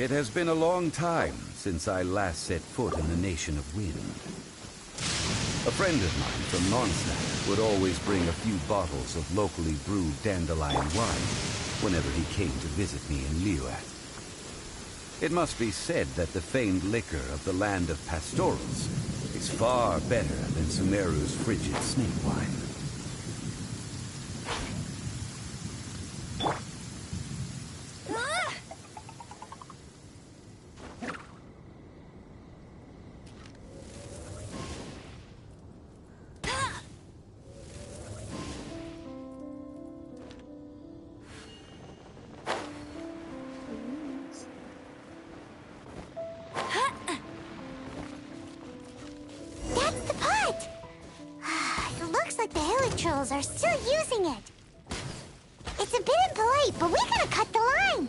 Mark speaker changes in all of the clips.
Speaker 1: It has been a long time since I last set foot in the Nation of Wind. A friend of mine from Mondstadt would always bring a few bottles of locally brewed dandelion wine whenever he came to visit me in Liyuat. It must be said that the famed liquor of the land of pastorals is far better than Sumeru's frigid snake wine.
Speaker 2: Are still using it. It's a bit impolite, but we gotta cut the line.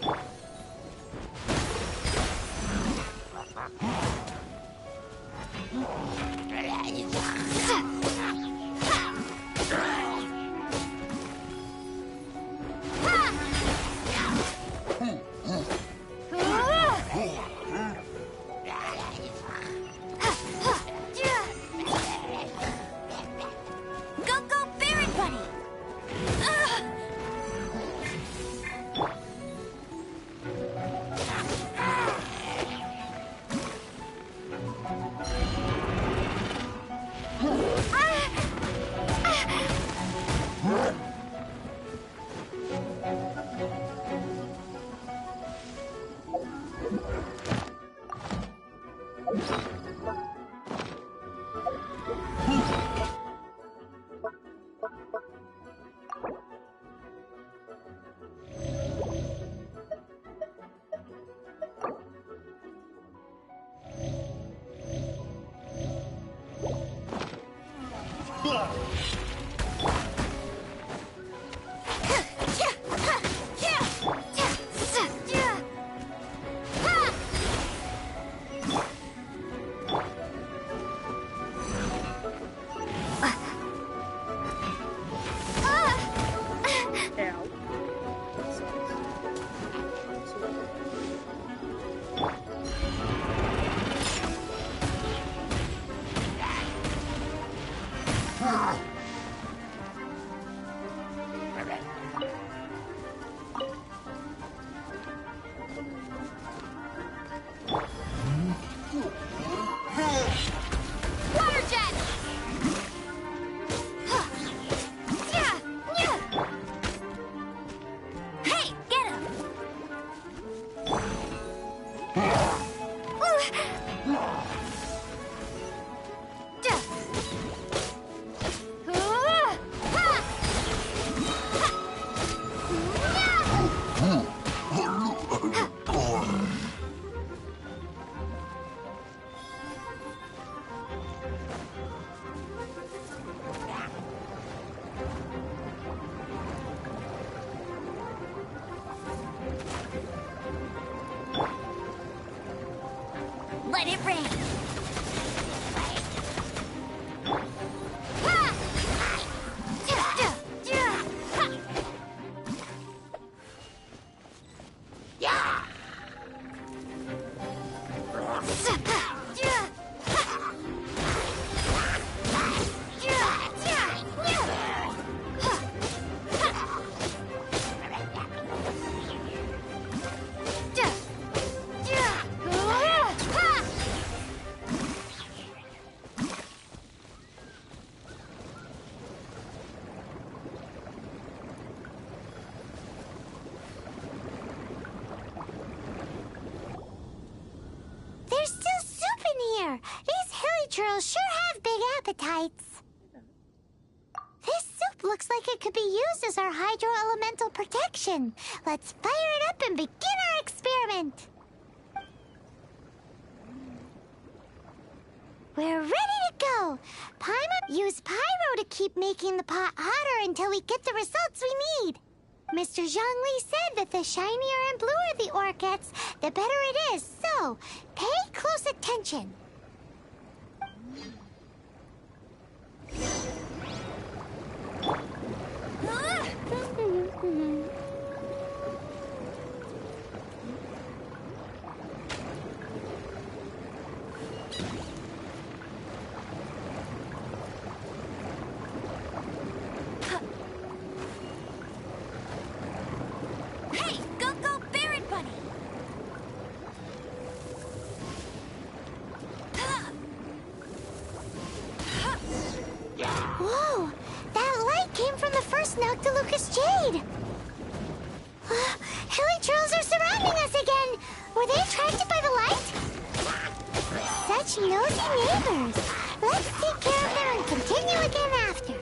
Speaker 2: Let it rain. There's still soup in here. These hilly churls sure have big appetites. This soup looks like it could be used as our hydro-elemental protection. Let's fire it up and begin our experiment. We're ready to go. Paimon, use pyro to keep making the pot hotter until we get the results we need. Mr. Zhongli said that the shinier and bluer the ore gets, the better it is. So, pay close attention. Whoa! That light came from the first Noctilucous Jade! Helichurls are surrounding us again! Were they attracted by the light? Such nosy neighbors! Let's take care of them and continue again after.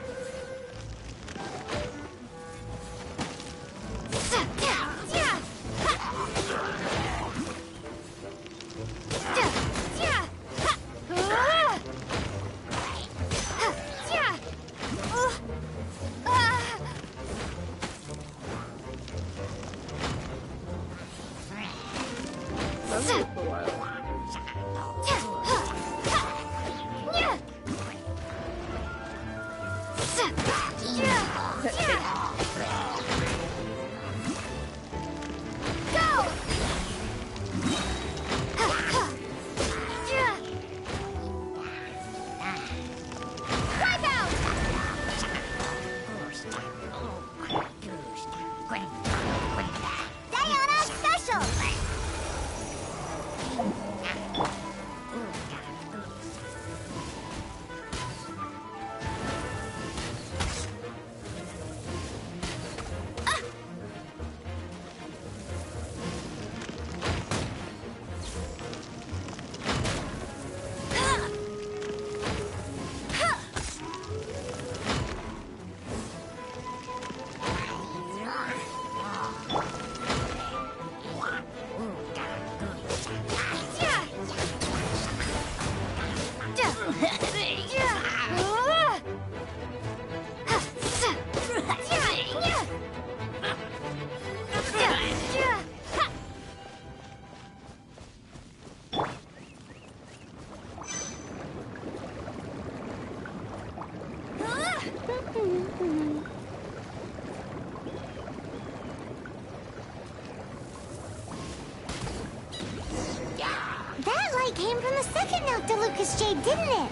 Speaker 2: That light came from the second Noctilucous Jade, didn't it?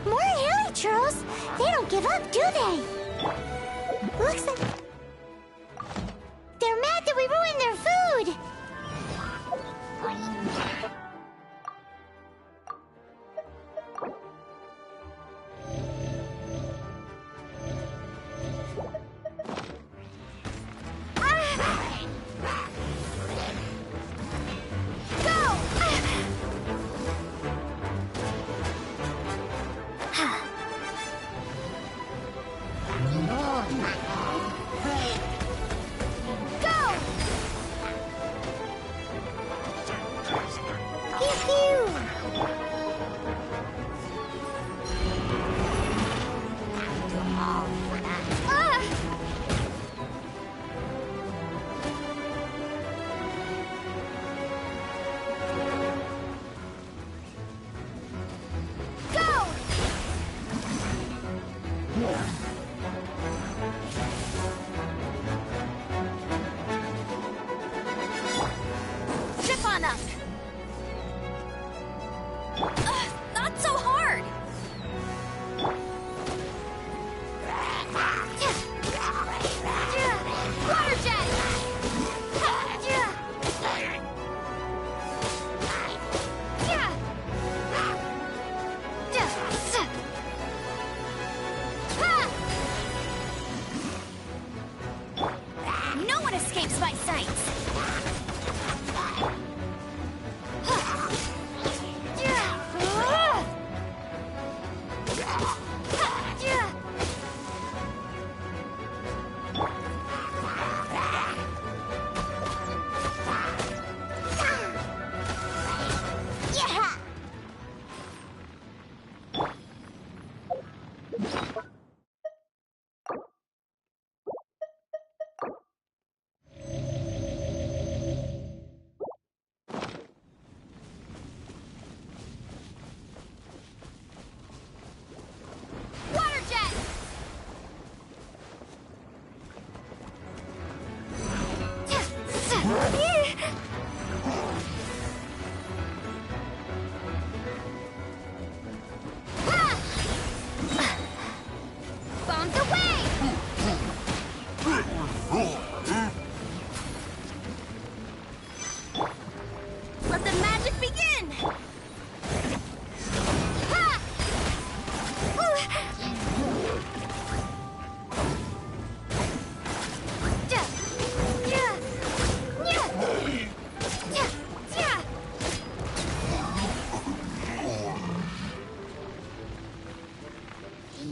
Speaker 2: More Helichurls? They don't give up, do they? Looks like... they're mad that we ruined their food!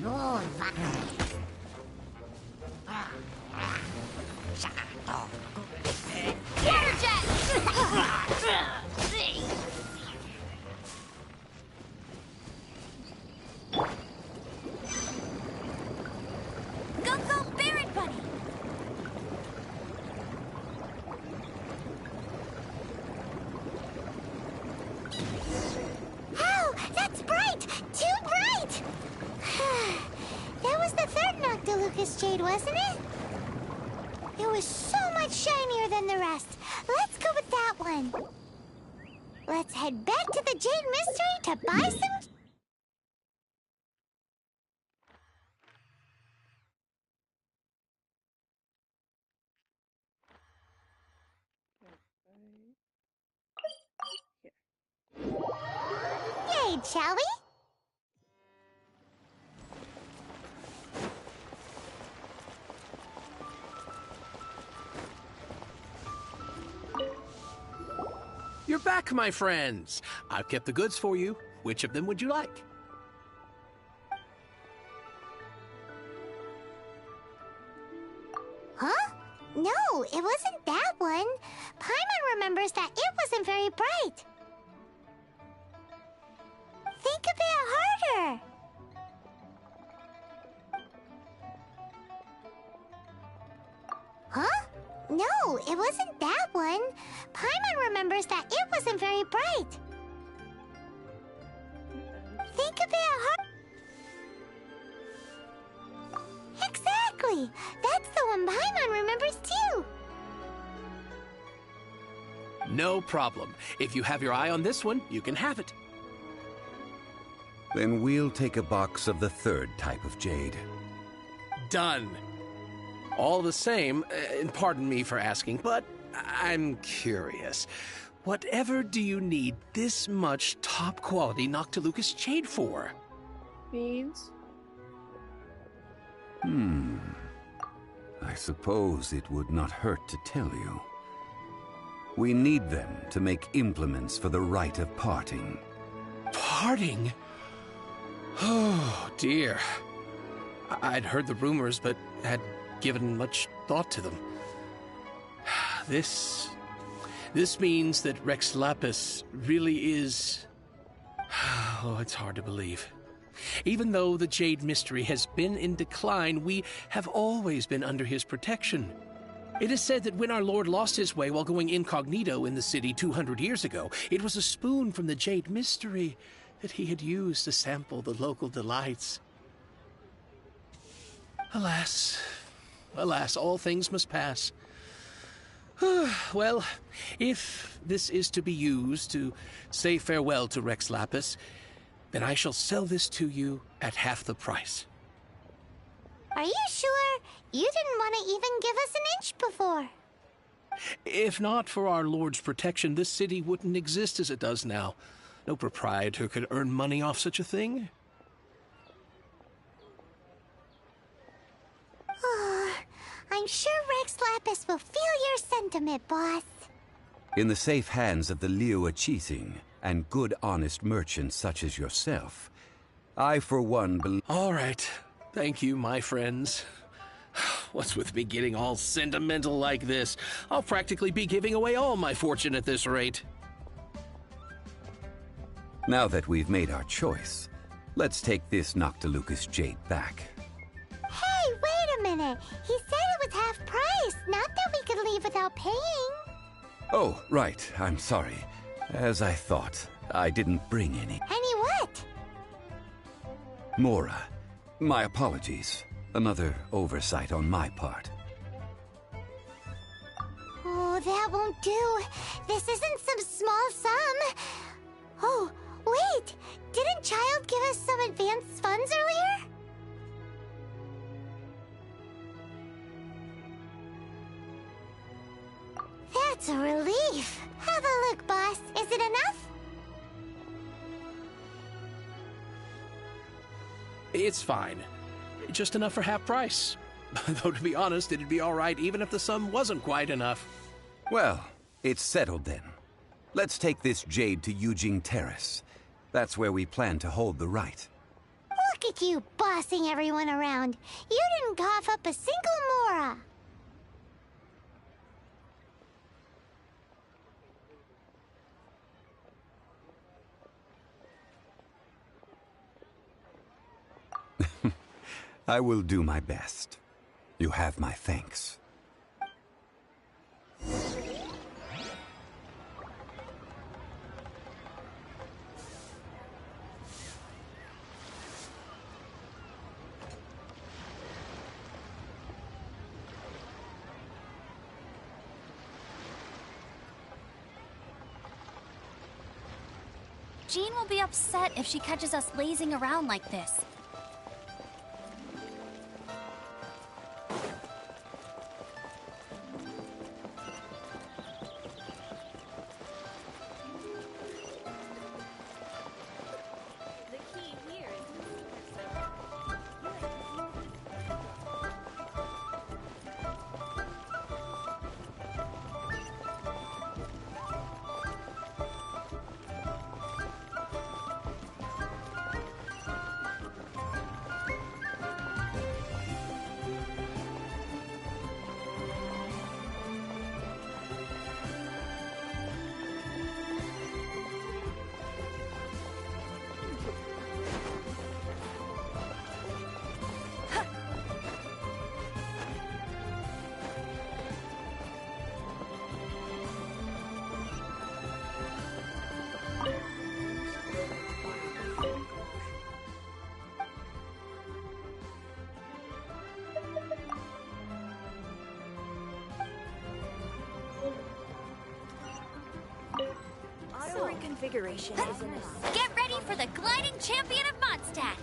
Speaker 2: Water jet! Go, go, Barret Bunny! Oh, that's bright! Too bright! That was the third Noctilucous Jade, wasn't it? It was so much shinier than the rest. Let's go with that one. Let's head back to the Jade Mystery to buy some... Jade, shall we?
Speaker 3: You're back, my friends. I've kept the goods for you. Which of them would you like?
Speaker 2: Huh? No, it wasn't that one. Paimon remembers that it wasn't very bright. Think a bit harder. Huh? No, it wasn't that one. Paimon remembers that it wasn't very bright. Think a bit harder. Exactly. That's the one Paimon remembers too.
Speaker 3: No problem. If you have your eye on this one, you can have it.
Speaker 1: Then we'll take a box of the third type of jade.
Speaker 3: Done. All the same, and pardon me for asking, but I'm curious. Whatever do you need this much top-quality Noctilucous Jade for?
Speaker 4: Beads.
Speaker 1: I suppose it would not hurt to tell you. We need them to make implements for the rite of parting.
Speaker 3: Parting? Oh, dear. I'd heard the rumors, but had given much thought to them. This means that Rex Lapis really is... Oh, it's hard to believe. Even though the Jade Mystery has been in decline, we have always been under his protection. It is said that when our Lord lost his way while going incognito in the city 200 years ago, it was a spoon from the Jade Mystery that he had used to sample the local delights. Alas, alas, all things must pass. Well, if this is to be used to say farewell to Rex Lapis, then I shall sell this to you at half the price.
Speaker 2: Are you sure? You didn't want to even give us an inch before.
Speaker 3: If not for our Lord's protection, this city wouldn't exist as it does now. No proprietor could earn money off such a thing.
Speaker 2: I'm sure Rex Lapis will feel your sentiment, boss.
Speaker 1: In the safe hands of the Liu Chising and good honest merchants such as yourself, I for one believe...
Speaker 3: All right. Thank you, my friends. What's with me getting all sentimental like this? I'll practically be giving away all my fortune at this rate.
Speaker 1: Now that we've made our choice, let's take this Noctilucous Jade back.
Speaker 2: Hey, wait a minute. He said it was half price, not that we could leave without paying.
Speaker 1: Oh, right. I'm sorry. As I thought, I didn't bring any.
Speaker 2: Any what?
Speaker 1: Mora, my apologies. Another oversight on my part.
Speaker 2: Oh, that won't do. This isn't some small sum. Oh, wait. Didn't Child give us some advanced funds earlier? That's a relief. Have a look, boss. Is it enough?
Speaker 3: It's fine. Just enough for half price. Though, to be honest, it'd be all right even if the sum wasn't quite enough.
Speaker 1: Well, it's settled then. Let's take this jade to Yujing Terrace. That's where we plan to hold the rite.
Speaker 2: Look at you, bossing everyone around. You didn't cough up a single mora.
Speaker 1: I will do my best. You have my thanks.
Speaker 4: Jean will be upset if she catches us lazing around like this.
Speaker 5: Configuration is in this.
Speaker 4: Get ready for the gliding champion of Mondstadt!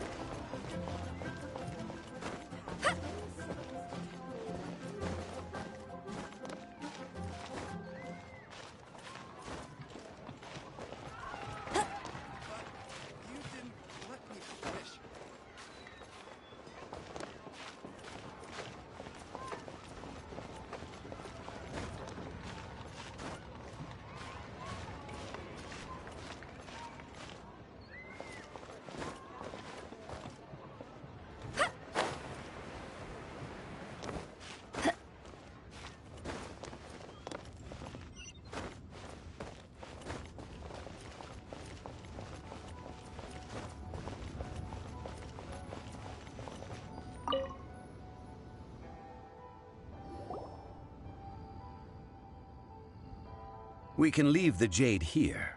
Speaker 1: We can leave the jade here.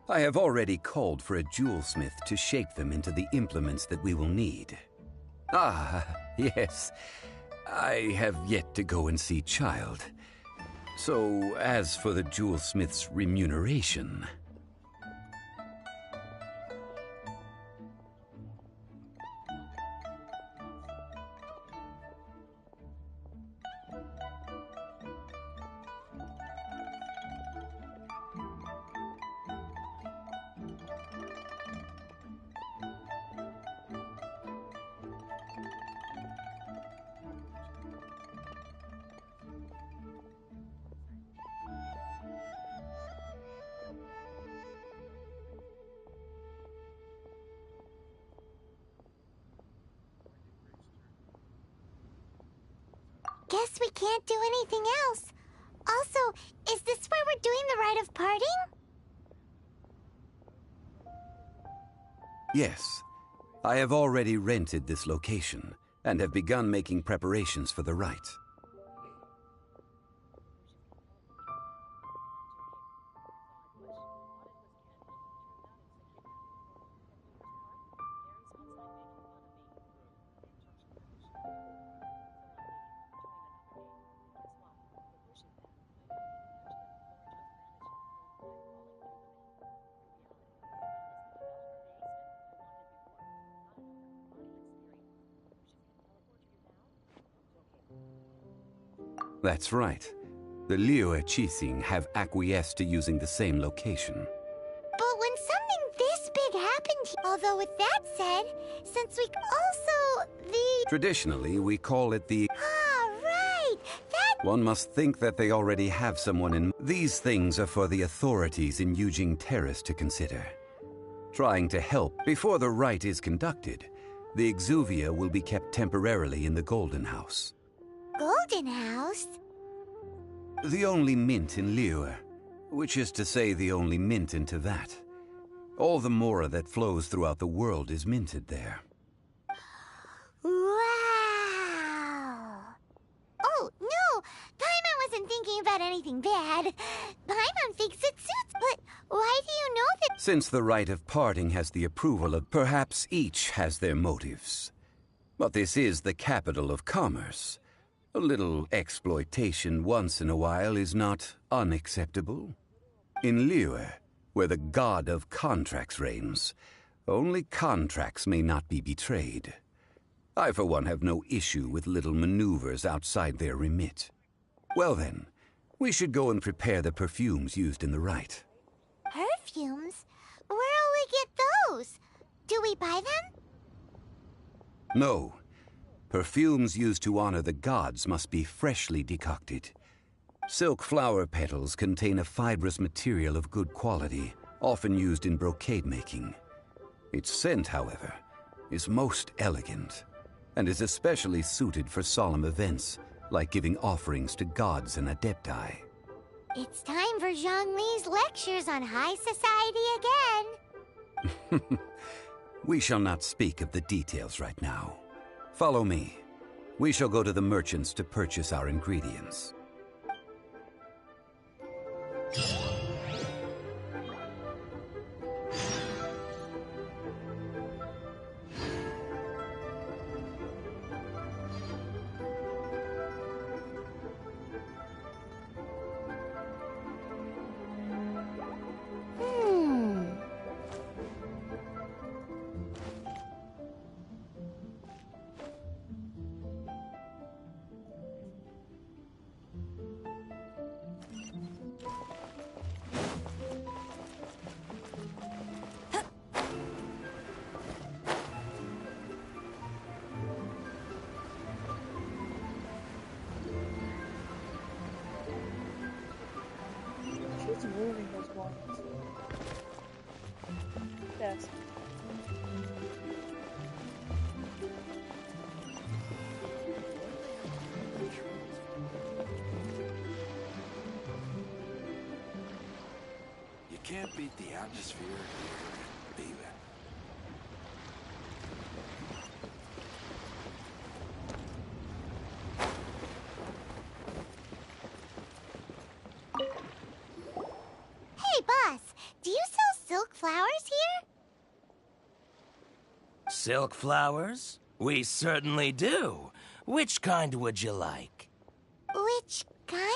Speaker 1: I have already called for a jewelsmith to shape them into the implements that we will need. Ah, yes. I have yet to go and see Child. So, as for the jewelsmith's remuneration...
Speaker 2: Guess we can't do anything else. Also, is this where we're doing the rite of parting?
Speaker 1: Yes. I have already rented this location, and have begun making preparations for the rite. That's right. The Liu Qixing have acquiesced to using the same location.
Speaker 2: But when something this big happened, although with that said, since we also
Speaker 1: Traditionally, we call it the...
Speaker 2: Ah, right! That...
Speaker 1: One must think that they already have someone in... These things are for the authorities in Yujing Terrace to consider. Trying to help before the rite is conducted, The exuvia will be kept temporarily in the Golden House.
Speaker 2: Golden House?
Speaker 1: The only mint in Liyue, which is to say the only mint in Teyvat. All the mora that flows throughout the world is minted there.
Speaker 2: Wow! Oh, no! Paimon wasn't thinking about anything bad. Paimon thinks it suits, but why do you know that?
Speaker 1: Since the rite of parting has the approval of, perhaps each has their motives. But this is the capital of commerce. A little exploitation once in a while is not unacceptable. In Liyue, where the god of contracts reigns, only contracts may not be betrayed. I, for one, have no issue with little maneuvers outside their remit. Well then, we should go and prepare the perfumes used in the rite.
Speaker 2: Perfumes? Where'll we get those? Do we buy them?
Speaker 1: No. Perfumes used to honor the gods must be freshly decocted. Silk flower petals contain a fibrous material of good quality, often used in brocade making. Its scent, however, is most elegant, and is especially suited for solemn events, like giving offerings to gods and adepti.
Speaker 2: It's time for Zhongli's lectures on high society again.
Speaker 1: We shall not speak of the details right now. Follow me. We shall go to the merchants to purchase our ingredients.
Speaker 6: She's moving those ones. Yes.
Speaker 7: You can't beat the atmosphere here, baby.
Speaker 2: Hey, boss, do you sell silk flowers here?
Speaker 8: Silk flowers? We certainly do. Which kind would you like?
Speaker 2: Which kind?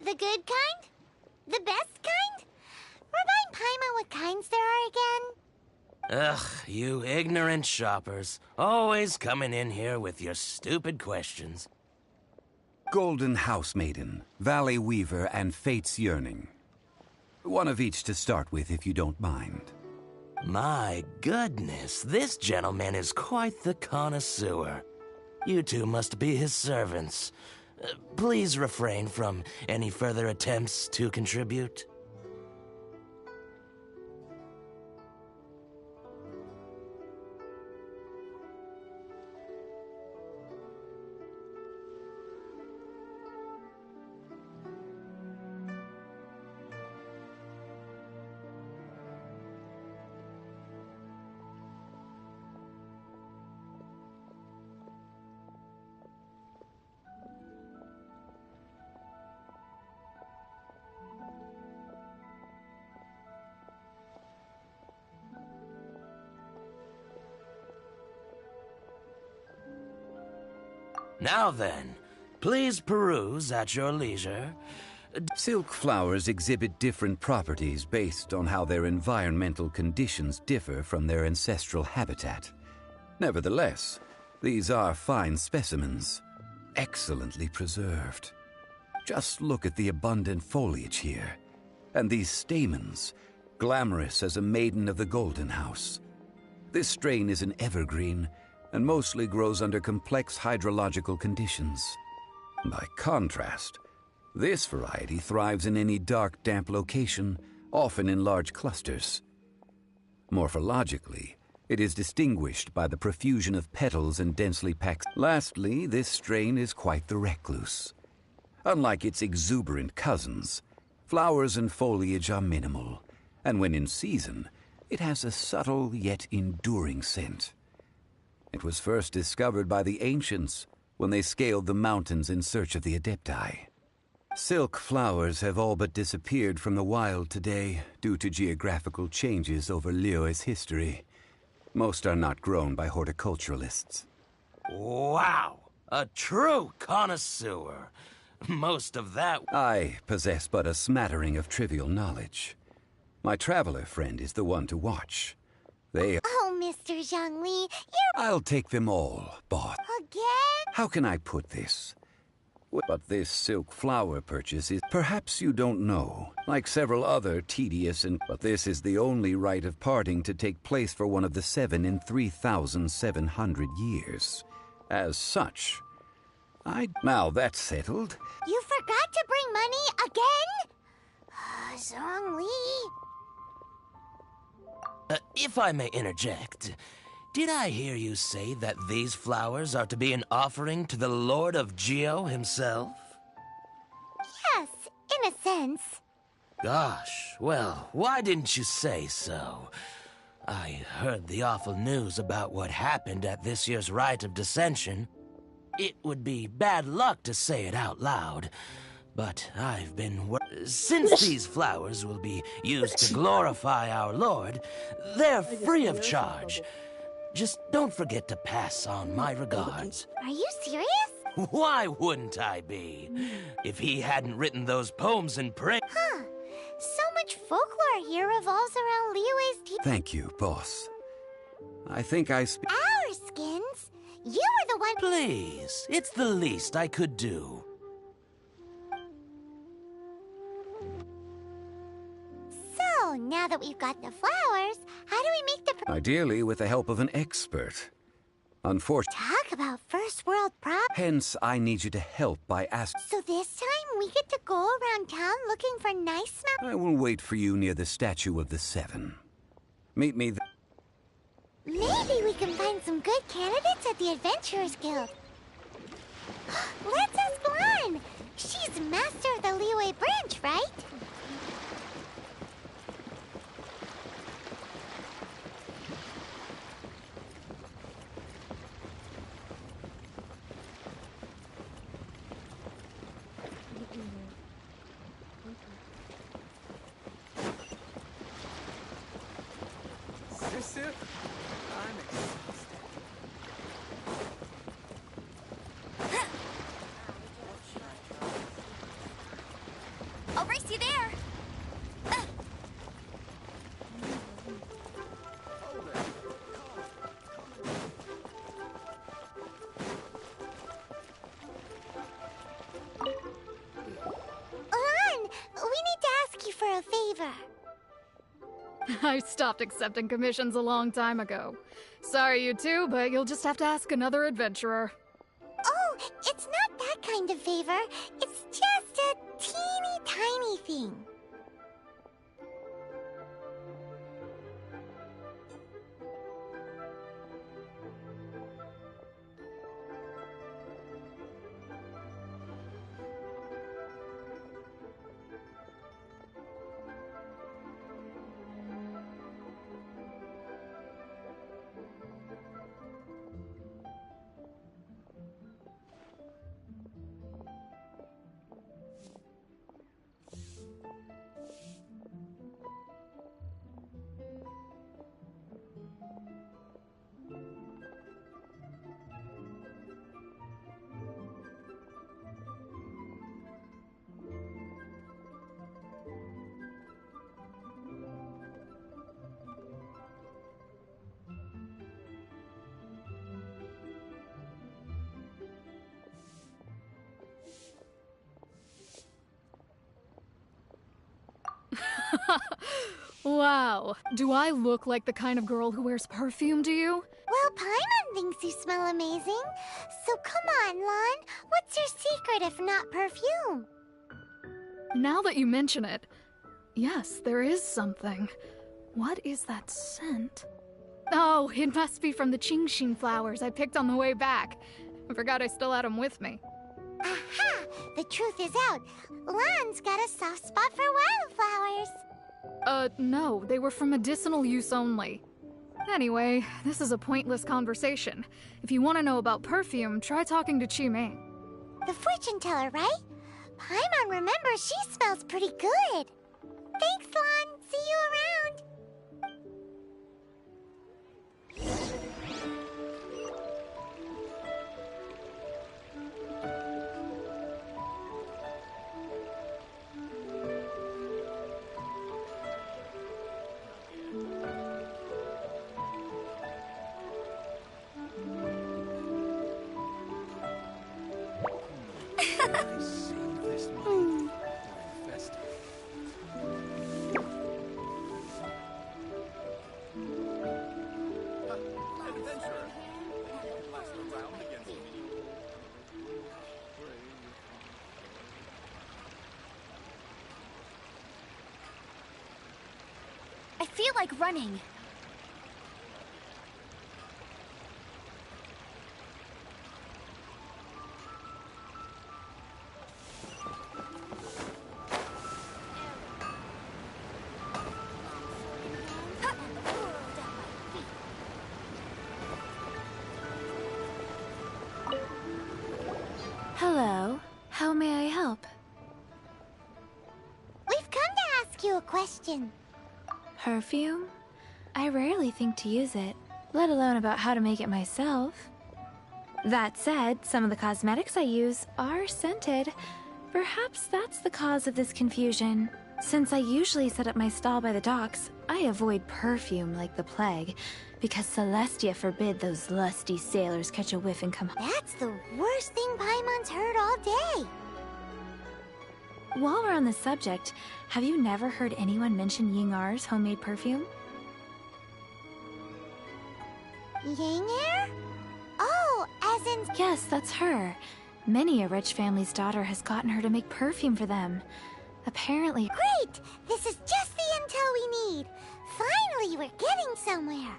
Speaker 2: The good kind? The best kind? Remind Paimon what kinds there are again?
Speaker 8: Ugh, you ignorant shoppers. Always coming in here with your stupid questions.
Speaker 1: Golden House Maiden, Valley Weaver, and Fate's Yearning. One of each to start with, if you don't mind.
Speaker 8: My goodness, this gentleman is quite the connoisseur. You two must be his servants. Please refrain from any further attempts to contribute. Now then, please peruse at your leisure.
Speaker 1: Silk flowers exhibit different properties based on how their environmental conditions differ from their ancestral habitat. Nevertheless, these are fine specimens, excellently preserved. Just look at the abundant foliage here, and these stamens, glamorous as a maiden of the Golden House. This strain is an evergreen, and mostly grows under complex hydrological conditions. By contrast, this variety thrives in any dark, damp location, often in large clusters. Morphologically, it is distinguished by the profusion of petals and densely packed. Lastly, this strain is quite the recluse. Unlike its exuberant cousins, flowers and foliage are minimal, and when in season, it has a subtle yet enduring scent. It was first discovered by the ancients when they scaled the mountains in search of the Adepti. Silk flowers have all but disappeared from the wild today due to geographical changes over Liyue's history. Most are not grown by horticulturalists.
Speaker 8: Wow! A true connoisseur. Most of that...
Speaker 1: I possess but a smattering of trivial knowledge. My traveler friend is the one to watch.
Speaker 2: Oh, Mr. Zhongli, you're...
Speaker 1: I'll take them all, boss.
Speaker 2: Again?
Speaker 1: How can I put this? But this silk flower purchase is... Perhaps you don't know, like several other tedious but this is the only rite of parting to take place for one of the 7 in 3,700 years. As such, Now that's settled.
Speaker 2: You forgot to bring money again? Zhongli...
Speaker 8: If I may interject, did I hear you say that these flowers are to be an offering to the Lord of Geo himself?
Speaker 2: Yes, in a sense.
Speaker 8: Gosh, well, why didn't you say so? I heard the awful news about what happened at this year's Rite of Dissension. It would be bad luck to say it out loud, but I've been since these flowers will be used to glorify our Lord, they're free of charge. Just don't forget to pass on my regards.
Speaker 2: Are you serious?
Speaker 8: Why wouldn't I be? If he hadn't written those poems in praise...
Speaker 2: Huh. So much folklore here revolves around Liyue's teeth.
Speaker 1: Thank you, boss. I think I speak...
Speaker 2: Our skins? You were the one...
Speaker 8: Please, it's the least I could do.
Speaker 2: So, now that we've got the flowers, how do we make the...
Speaker 1: Ideally with the help of an expert. Unfortunately...
Speaker 2: Talk about first world problems.
Speaker 1: Hence, I need you to help by asking...
Speaker 2: So this time, we get to go around town looking for nice smell...
Speaker 1: I will wait for you near the Statue of the Seven. Meet me
Speaker 2: Maybe we can find some good candidates at the Adventurers Guild. Let's ask Lan. She's master of the Liyue branch, right?
Speaker 4: I'll race you there.
Speaker 2: Lan, we need to ask you for a favor.
Speaker 6: I stopped accepting commissions a long time ago. Sorry, you two, but you'll just have to ask another adventurer.
Speaker 2: Oh, it's not that kind of favor. It's just a teeny tiny thing.
Speaker 6: Wow. Do I look like the kind of girl who wears perfume to you?
Speaker 2: Well, Paimon thinks you smell amazing. So come on, Lan. What's your secret if not perfume?
Speaker 6: Now that you mention it, yes, there is something. What is that scent? Oh, it must be from the Genshin flowers I picked on the way back. I forgot I still had them with me.
Speaker 2: Aha! The truth is out. Lan's got a soft spot for wildflowers.
Speaker 6: No, they were for medicinal use only. Anyway, this is a pointless conversation. If you want to know about perfume, try talking to Chi-Ming.
Speaker 2: The fortune teller, right? Paimon remembers she smells pretty good. Thanks, Lan. See you around.
Speaker 4: I feel like running.
Speaker 9: Hello. How may I help?
Speaker 2: We've come to ask you a question.
Speaker 9: Perfume? I rarely think to use it, let alone about how to make it myself. That said, some of the cosmetics I use are scented. Perhaps that's the cause of this confusion. Since I usually set up my stall by the docks, I avoid perfume like the plague, because Celestia forbid those lusty sailors catch a whiff and come home.
Speaker 2: That's the worst thing Paimon's heard all day.
Speaker 9: While we're on the subject, have you never heard anyone mention Yingar's homemade perfume?
Speaker 2: Yingar? Oh, as in...
Speaker 9: Yes, that's her. Many a rich family's daughter has gotten her to make perfume for them. Apparently...
Speaker 2: Great! This is just the intel we need. Finally, we're getting somewhere.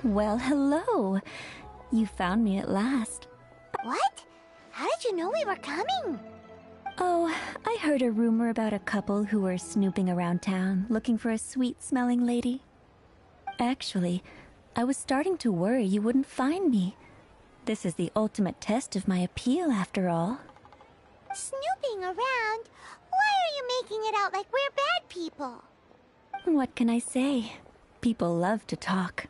Speaker 10: Well, hello. You found me at last.
Speaker 2: What? How did you know we were coming?
Speaker 10: Oh, I heard a rumor about a couple who were snooping around town looking for a sweet-smelling lady. Actually, I was starting to worry you wouldn't find me. This is the ultimate test of my appeal, after all.
Speaker 2: Snooping around? Why are you making it out like we're bad people?
Speaker 10: What can I say? People love to talk.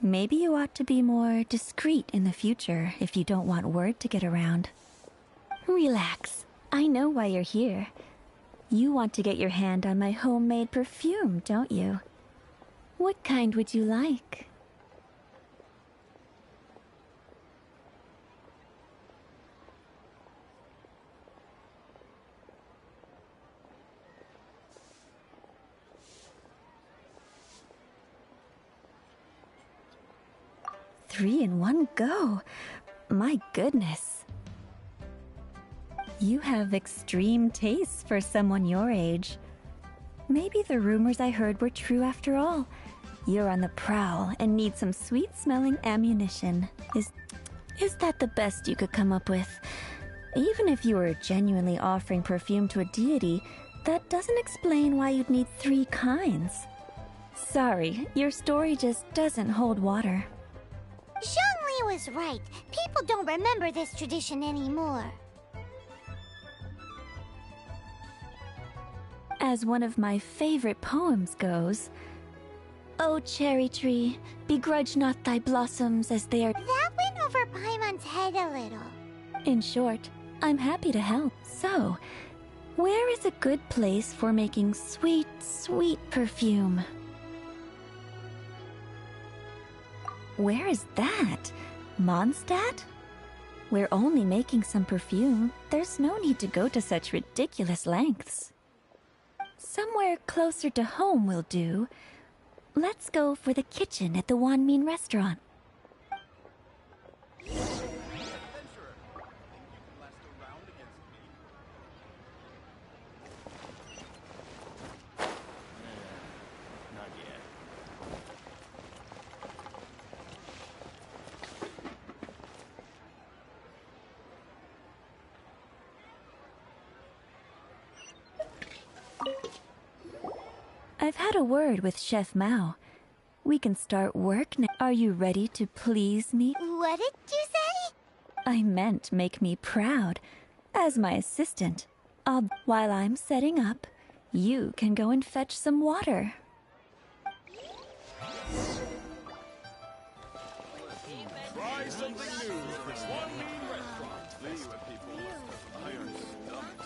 Speaker 10: Maybe you ought to be more discreet in the future if you don't want word to get around. Relax. I know why you're here. You want to get your hand on my homemade perfume, don't you? What kind would you like? Three in one go. My goodness. You have extreme tastes for someone your age. Maybe the rumors I heard were true after all. You're on the prowl and need some sweet-smelling ammunition. Is that the best you could come up with? Even if you were genuinely offering perfume to a deity, that doesn't explain why you'd need 3 kinds. Sorry, your story just doesn't hold water.
Speaker 2: Zhongli was right. People don't remember this tradition anymore.
Speaker 10: As one of my favorite poems goes, "O cherry tree, begrudge not thy blossoms as they are..."
Speaker 2: That went over Paimon's head a little.
Speaker 10: In short, I'm happy to help. So, where is a good place for making sweet, sweet perfume? Where is that? Mondstadt? We're only making some perfume. There's no need to go to such ridiculous lengths. Somewhere closer to home will do. Let's go for the kitchen at the Wanmin restaurant. I've had a word with Chef Mao. We can start work now. Are you ready to please me?
Speaker 2: What did you say?
Speaker 10: I meant make me proud. As my assistant, while I'm setting up, you can go and fetch some water.
Speaker 7: Try something new for one mean restaurant. See what people must have iron stomachs.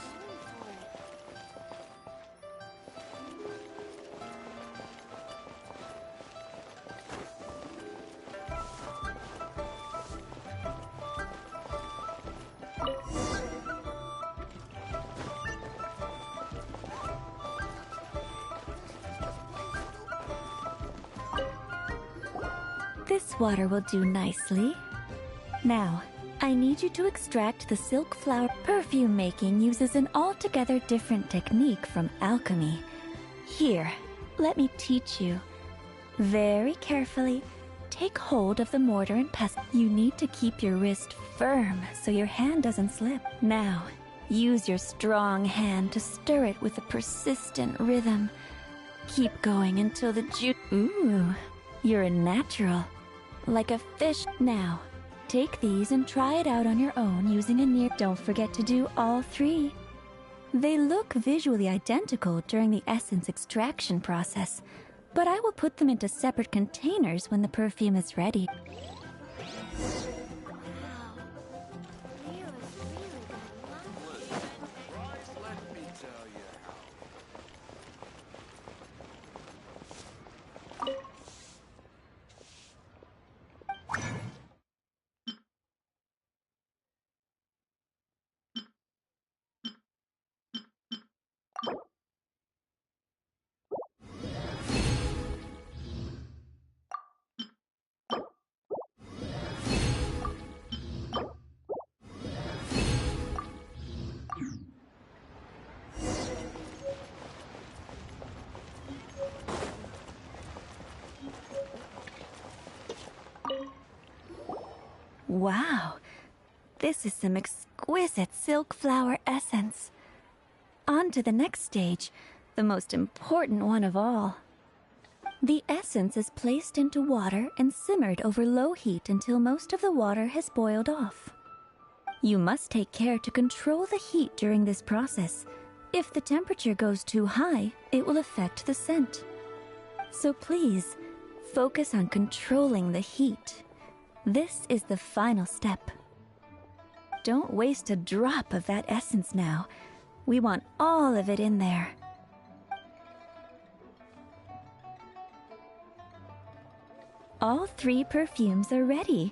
Speaker 10: This water will do nicely. Now, I need you to extract the silk flower. Perfume making uses an altogether different technique from alchemy. Here, let me teach you. Very carefully, take hold of the mortar and pestle. You need to keep your wrist firm so your hand doesn't slip. Now, use your strong hand to stir it with a persistent rhythm. Keep going until the juice... Ooh, you're a natural. Like a fish. Now, take these and try it out on your own using a near... Don't forget to do all three. They look visually identical during the essence extraction process, but I will put them into separate containers when the perfume is ready. Wow, this is some exquisite silk flower essence. On to the next stage, the most important one of all. The essence is placed into water and simmered over low heat until most of the water has boiled off. You must take care to control the heat during this process. If the temperature goes too high, it will affect the scent. So please, focus on controlling the heat. This is the final step. Don't waste a drop of that essence now. We want all of it in there. All three perfumes are ready.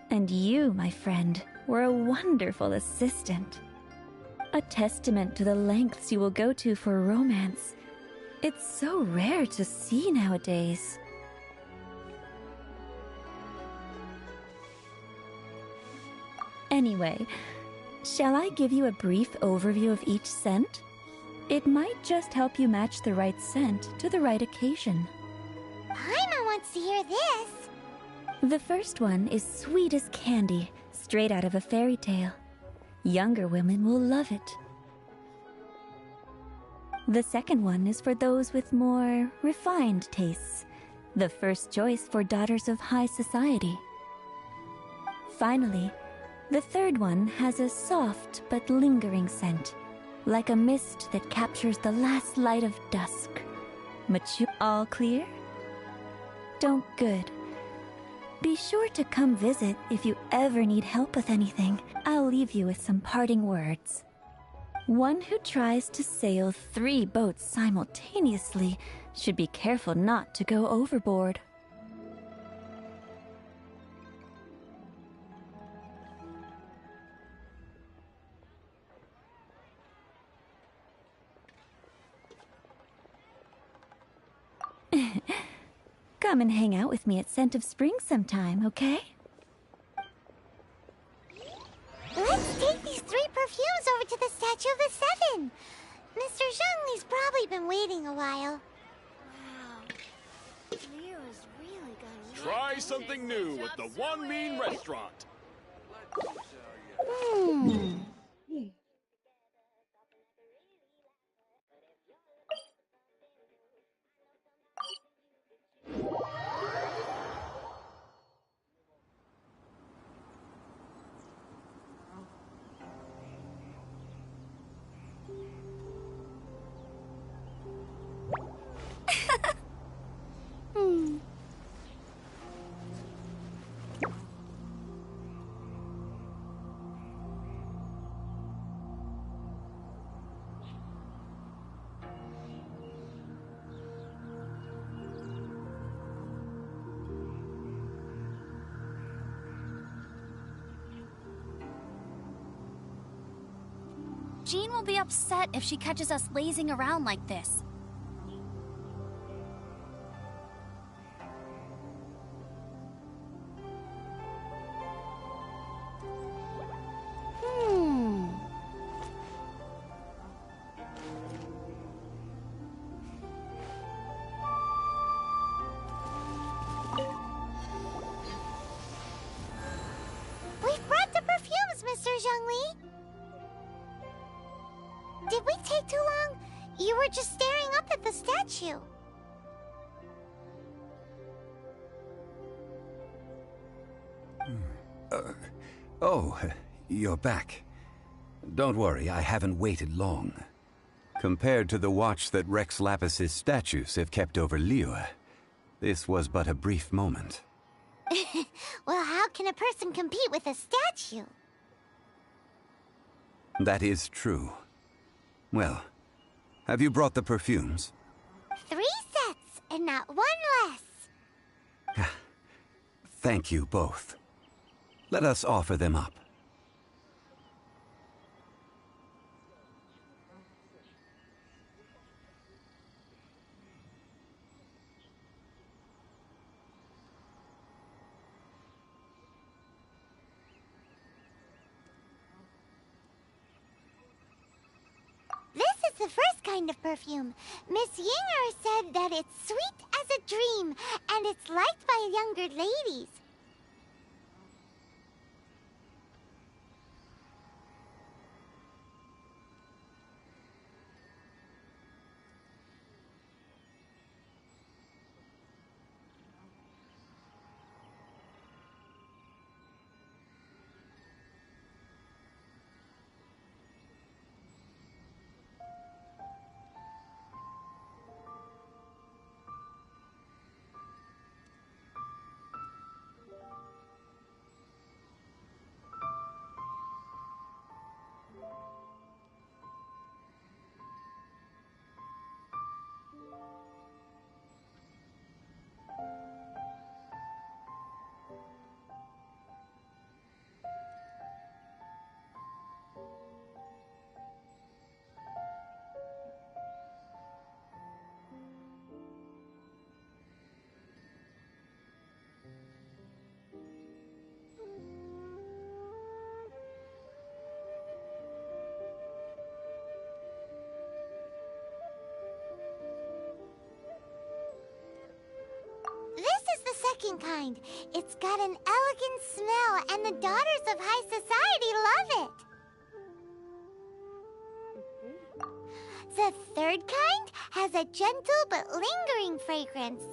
Speaker 10: And you, my friend, were a wonderful assistant. A testament to the lengths you will go to for romance. It's so rare to see nowadays. Anyway, shall I give you a brief overview of each scent? It might just help you match the right scent to the right occasion.
Speaker 2: Paimon wants to hear this.
Speaker 10: The first one is sweet as candy, straight out of a fairy tale. Younger women will love it. The second one is for those with more refined tastes. The first choice for daughters of high society. Finally, the third one has a soft but lingering scent, like a mist that captures the last light of dusk. Mature. All clear? Don't good. Be sure to come visit if you ever need help with anything. I'll leave you with some parting words. One who tries to sail 3 boats simultaneously should be careful not to go overboard. Come and hang out with me at Scent of Spring sometime, okay?
Speaker 2: Let's take these 3 perfumes over to the Statue of the Seven. Mr. Zhongli's probably been waiting a while.
Speaker 5: Wow. Leo's really got
Speaker 7: Try something new at the One Mean Restaurant.
Speaker 4: Jean will be upset if she catches us lazing around like this.
Speaker 2: We've brought the perfumes, Mr. Zhongli. Did we take too long? You were just staring up at the statue.
Speaker 1: Oh, you're back. Don't worry, I haven't waited long. Compared to the watch that Rex Lapis's statues have kept over Liyue, this was but a brief moment.
Speaker 2: Well, how can a person compete with a statue?
Speaker 1: That is true. Well, have you brought the perfumes?
Speaker 2: 3 sets, and not 1 less.
Speaker 1: Thank you both. Let us offer them up.
Speaker 2: This is the first kind of perfume. Miss Yinger said that it's sweet as a dream, and it's liked by younger ladies. Second kind. It's got an elegant smell, and the daughters of high society love it. The third kind has a gentle but lingering fragrance.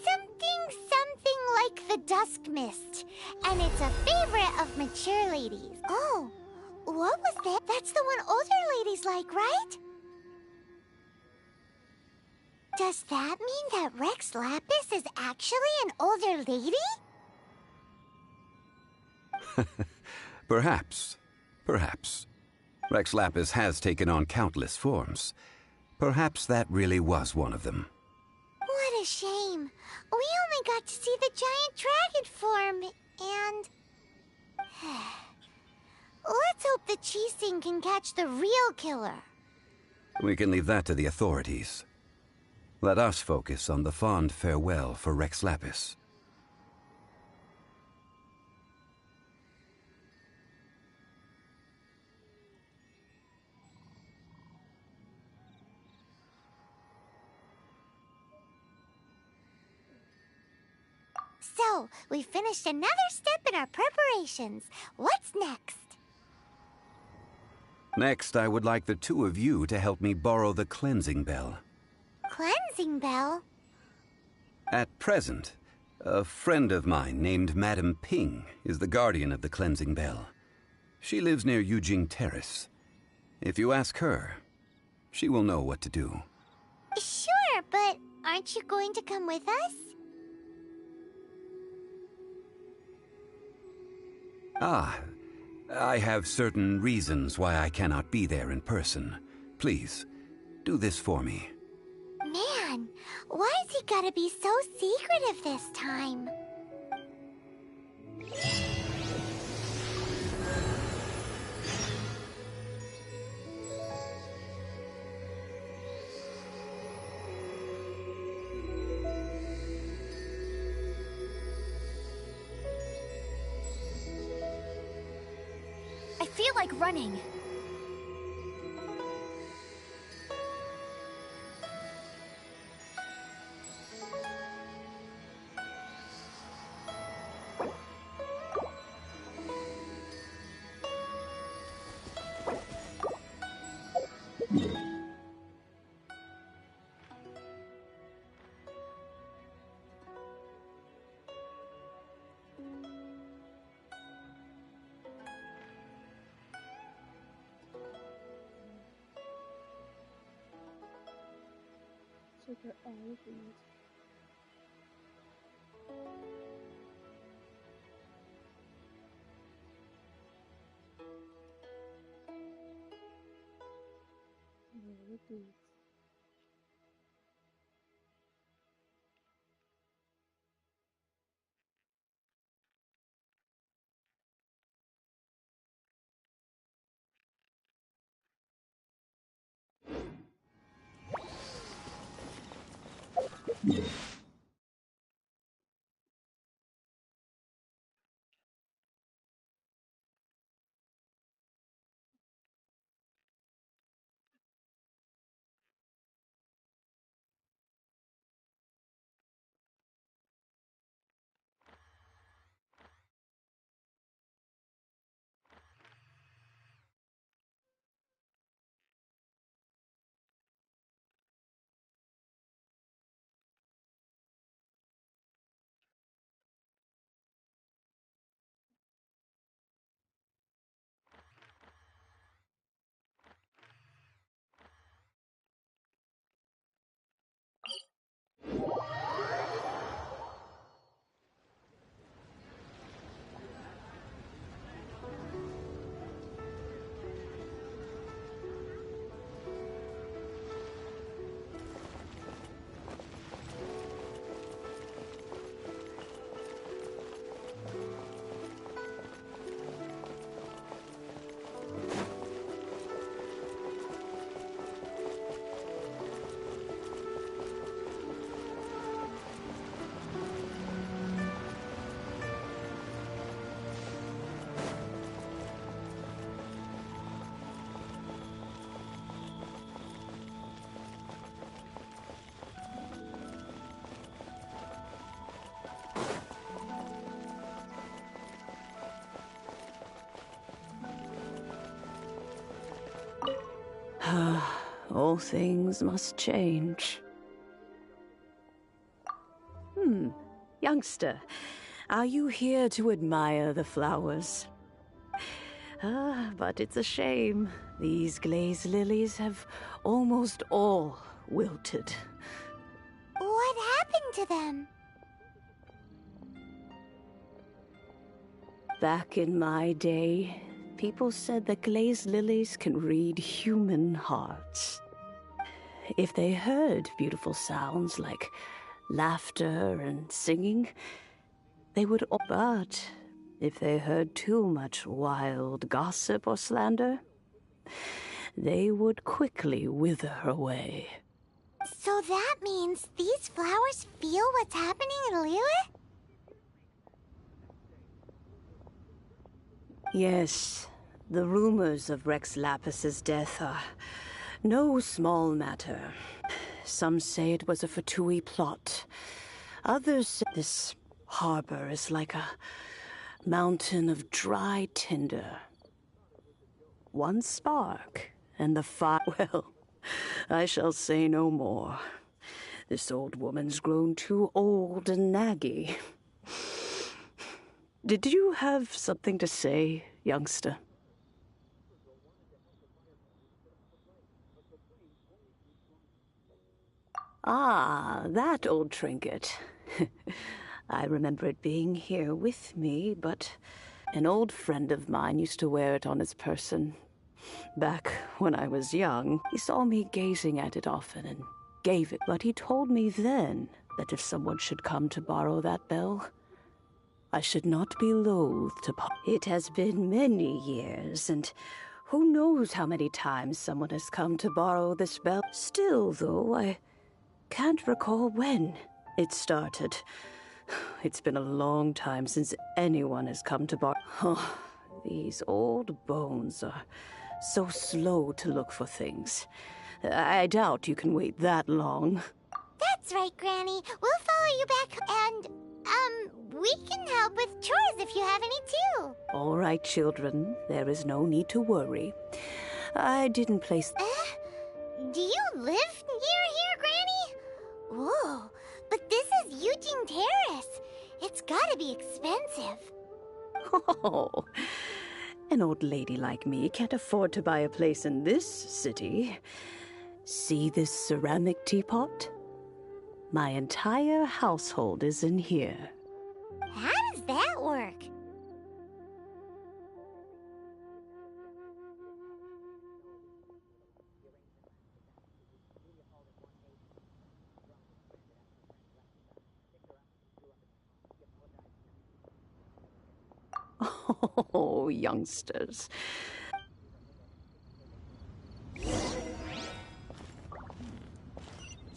Speaker 2: Something like the dusk mist. And it's a favorite of mature ladies. Oh, what was that? That's the one older ladies like, right? Does that mean that Rex Lapis is actually an older lady?
Speaker 1: Perhaps. Perhaps. Rex Lapis has taken on countless forms. Perhaps that really was one of them.
Speaker 2: What a shame. We only got to see the giant dragon form, and... Let's hope the Qixing can catch the real killer.
Speaker 1: We can leave that to the authorities. Let us focus on the fond farewell for Rex Lapis.
Speaker 2: So, we finished another step in our preparations. What's next?
Speaker 1: Next, I would like the two of you to help me borrow the cleansing bell.
Speaker 2: Cleansing bell?
Speaker 1: At present, a friend of mine named Madame Ping is the guardian of the cleansing bell. She lives near Yujing Terrace. If you ask her, she will know what to do.
Speaker 2: Sure, but aren't you going to come with us?
Speaker 1: Ah, I have certain reasons why I cannot be there in person. Please, do this for me.
Speaker 2: Man, why's he gotta be so secretive this time?
Speaker 4: I feel like running.
Speaker 11: All things must change. Youngster, are you here to admire the flowers? But it's a shame. These glazed lilies have almost all wilted.
Speaker 2: What happened to them?
Speaker 11: Back in my day, people said that glazed lilies can read human hearts. If they heard beautiful sounds like laughter and singing, they would. But if they heard too much wild gossip or slander, they would quickly wither away.
Speaker 2: So that means these flowers feel what's happening in Lilith?
Speaker 11: Yes, the rumors of Rex Lapis's death are no small matter. Some say it was a Fatui plot. Others say this harbor is like a mountain of dry tinder. One spark, and the fire... Well, I shall say no more. This old woman's grown too old and naggy. Did you have something to say, youngster? Ah, that old trinket. I remember it being here with me, but an old friend of mine used to wear it on his person. Back when I was young, he saw me gazing at it often and gave it, but he told me then that if someone should come to borrow that bell, I should not be loath to It has been many years, and who knows how many times someone has come to borrow this bell. Still, though, I can't recall when it started. It's been a long time since anyone has come to borrow. Oh, these old bones are so slow to look for things. I doubt you can wait that long.
Speaker 2: That's right, Granny. We'll follow you back and, we can help with chores if you have any too.
Speaker 11: All right, children. There is no need to worry. I didn't place...
Speaker 2: Do you live near here, Granny? Whoa, but this is Eugene Terrace. It's gotta be expensive.
Speaker 11: Oh, an old lady like me can't afford to buy a place in this city. See this ceramic teapot? My entire household is in here.
Speaker 2: How does that work?
Speaker 11: Oh, youngsters.
Speaker 7: This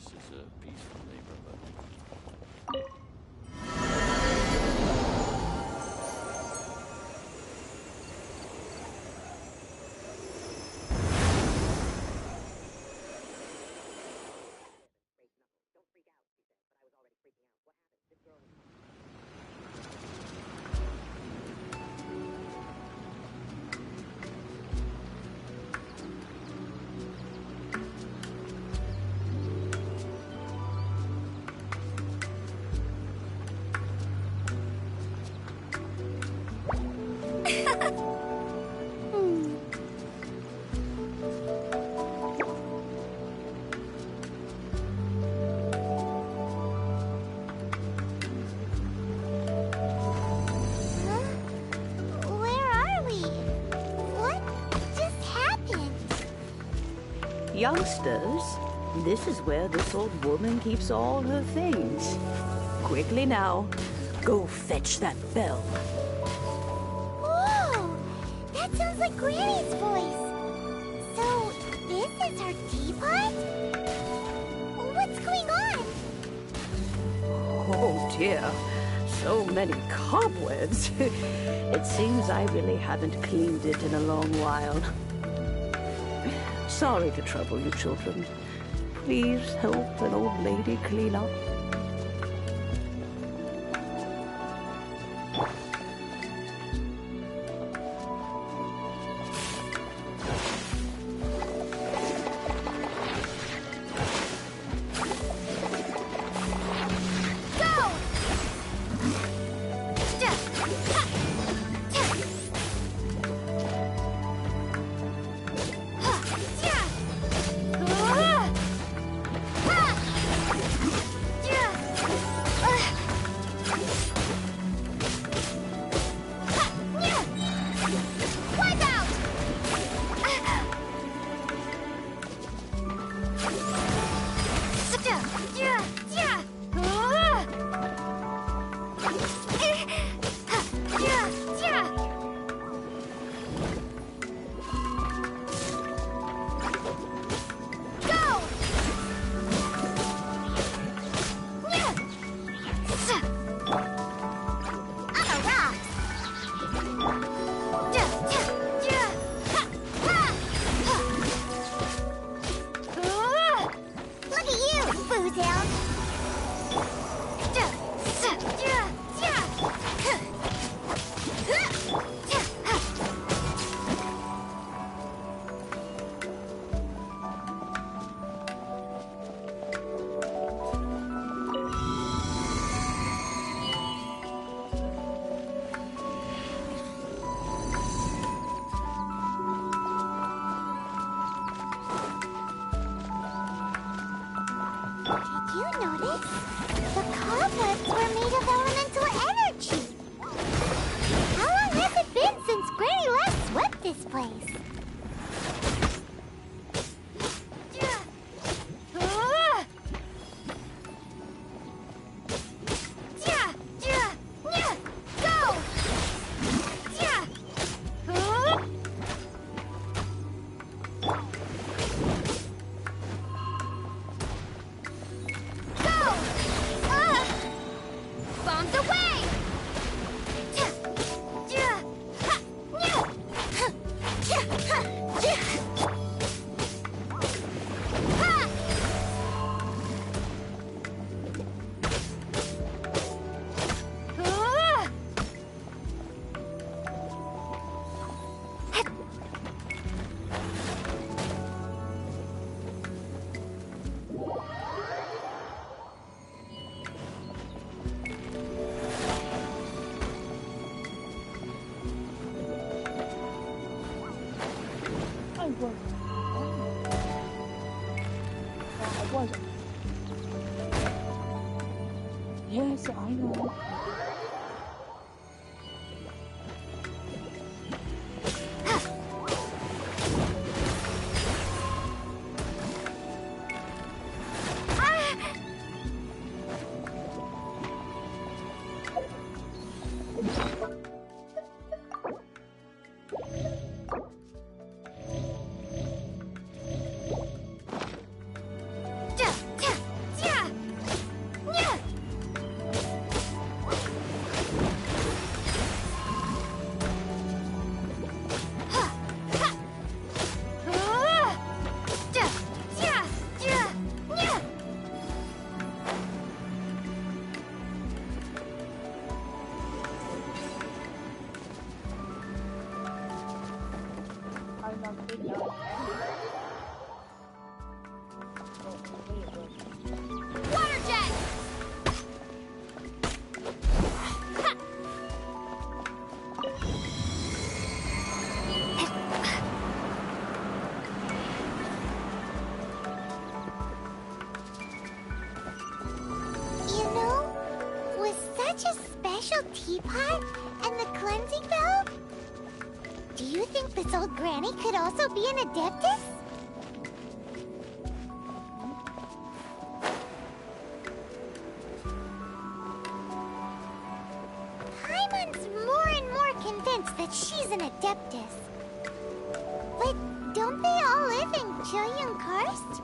Speaker 7: is a peaceful neighborhood.
Speaker 11: Youngsters, this is where this old woman keeps all her things. Quickly now, go fetch that bell.
Speaker 2: Whoa! That sounds like Granny's voice. So, this is her teapot? What's going on?
Speaker 11: Oh dear, so many cobwebs. It seems I really haven't cleaned it in a long while. Sorry to trouble you, children. Please help an old lady clean up.
Speaker 2: The cobwebs were made of elemental energy. How long has it been since Granny last swept this place?
Speaker 4: Bombs away!
Speaker 12: Yes, I know. Water jet!
Speaker 2: You know, with such a special teapot and the cleansing valve, do you think this old granny could also be an adeptus? Paimon's more and more convinced that she's an adeptus. But don't they all live in Julian Karst?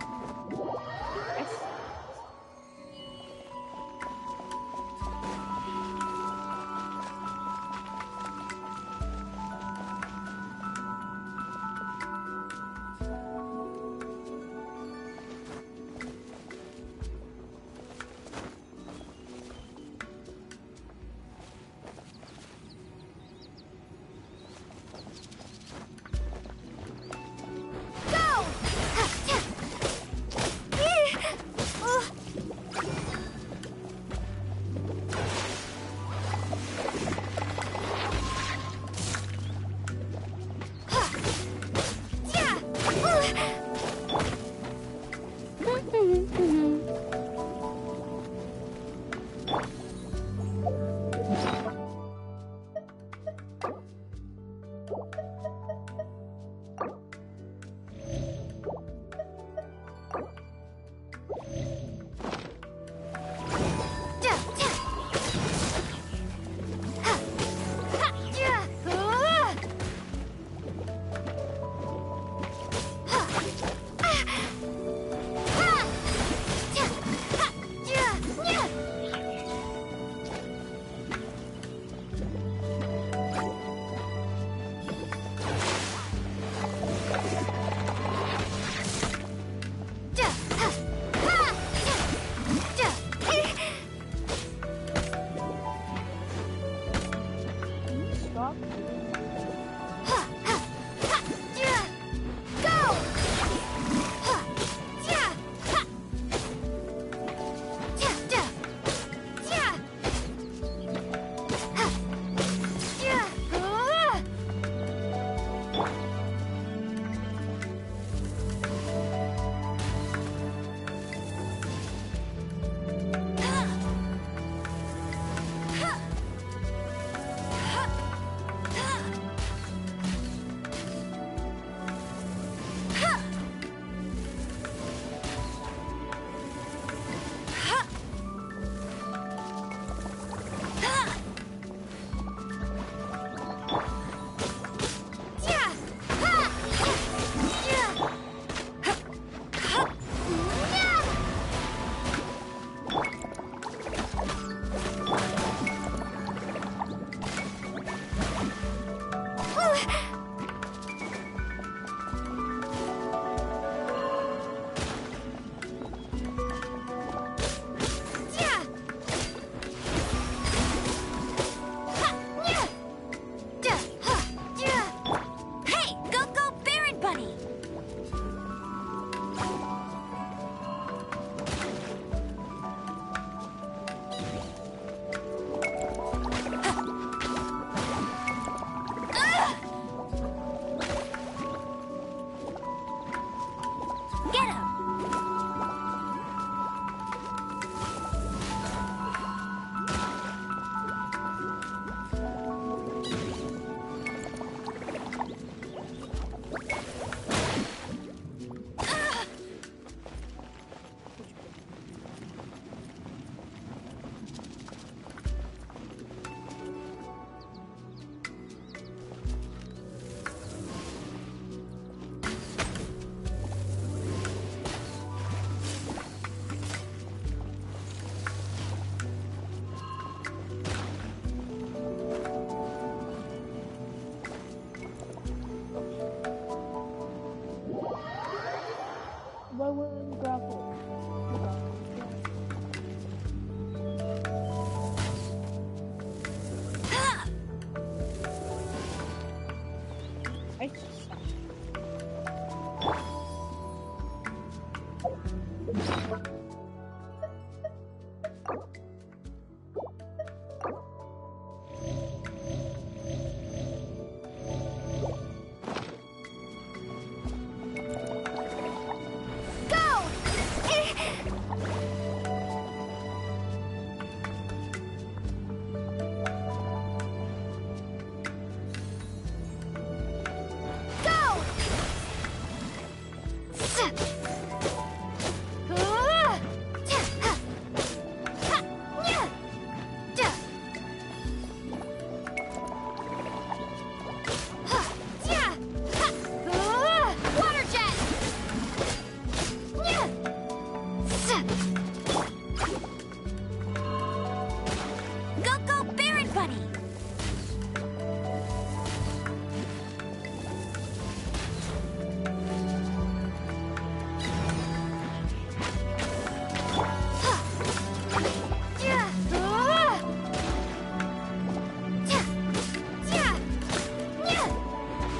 Speaker 4: buddy.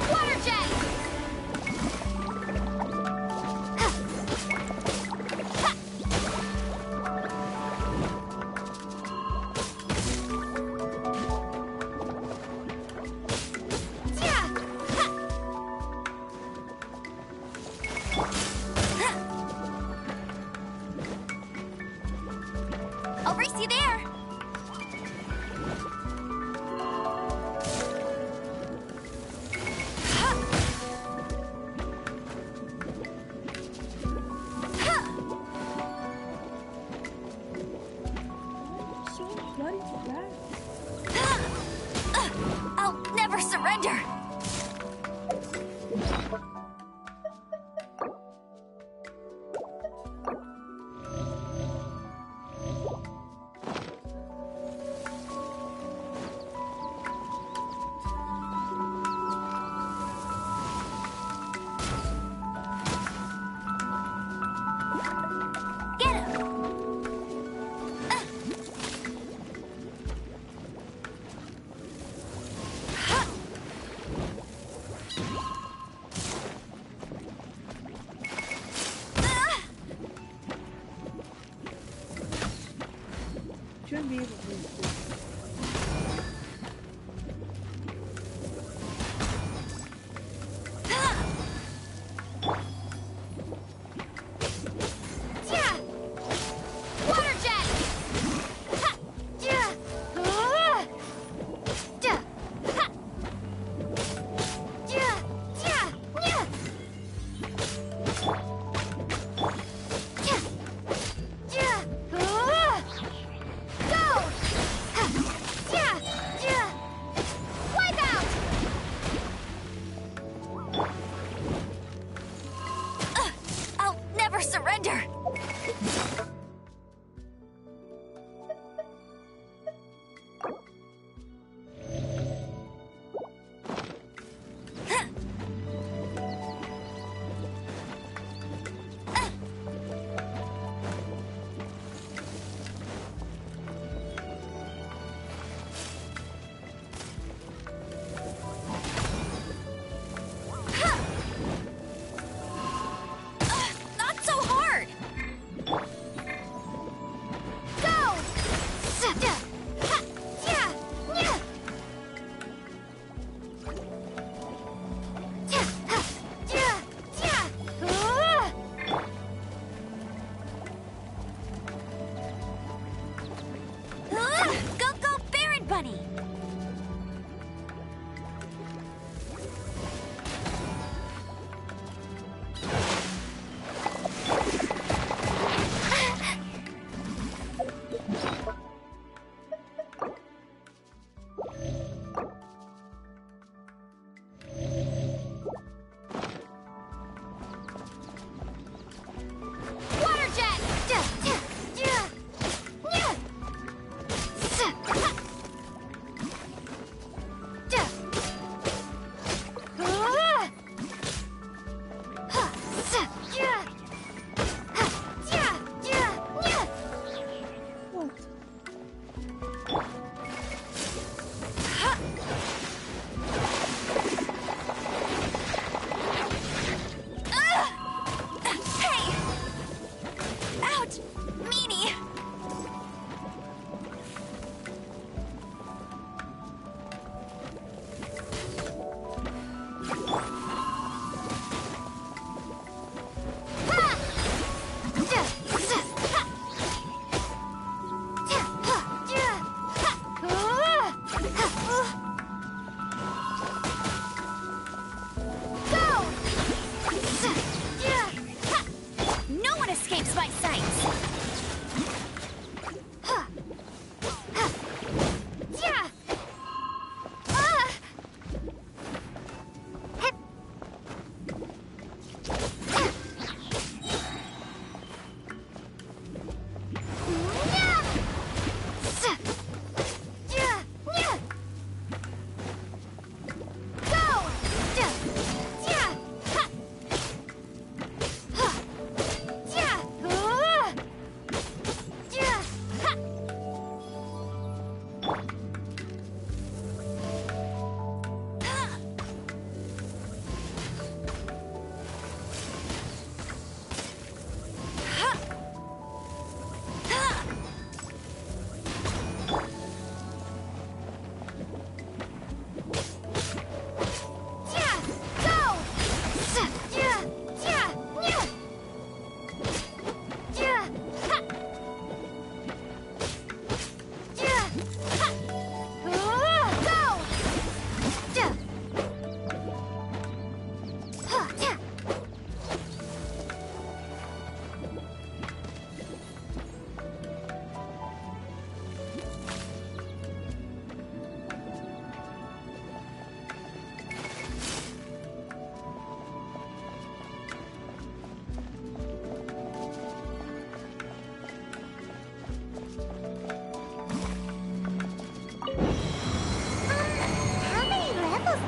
Speaker 4: Water jet! I'll race you there.
Speaker 12: So bloody fast.
Speaker 4: I'll never surrender. Get him.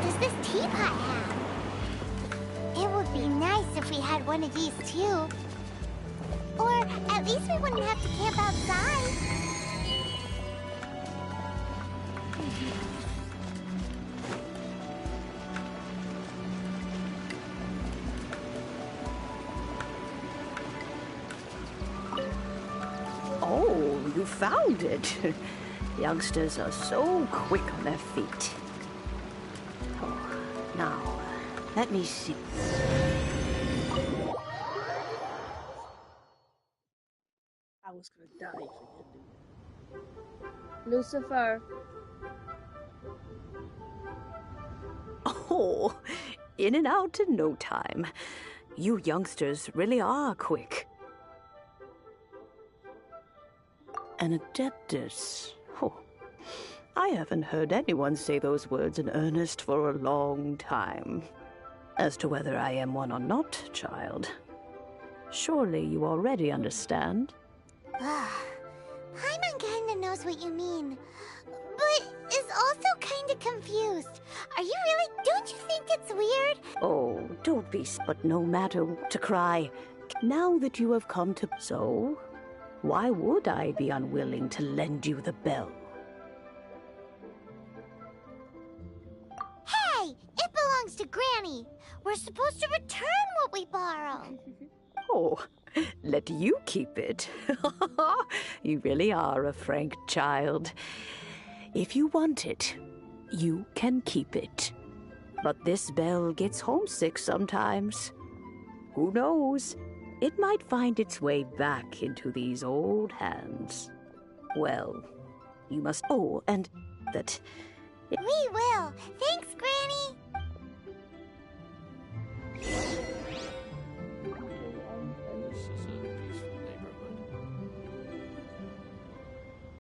Speaker 2: does this teapot have? It would be nice if we had one of these too. Or at least we wouldn't have to camp outside.
Speaker 11: Oh, you found it. Youngsters are so quick on their feet. Oh, now, let me see.
Speaker 12: I was gonna die if I didn't do that. Lucifer.
Speaker 11: Oh, in and out in no time. You youngsters really are quick. An adeptus. Oh, I haven't heard anyone say those words in earnest for a long time. As to whether I am one or not, child, surely you already understand.
Speaker 2: Paimon kinda knows what you mean, but is also kinda confused. Are you really? Don't you think it's weird?
Speaker 11: Oh, don't be, but no matter what to cry. Now that you have come to so, why would I be unwilling to lend you the bell?
Speaker 2: Hey, it belongs to Granny. We're supposed to return what we borrow.
Speaker 11: Oh, let you keep it. You really are a frank child. If you want it, you can keep it. But this bell gets homesick sometimes. Who knows? It might find its way back into these old hands. Well, you must... Oh, and that...
Speaker 2: We will. Thanks, Granny.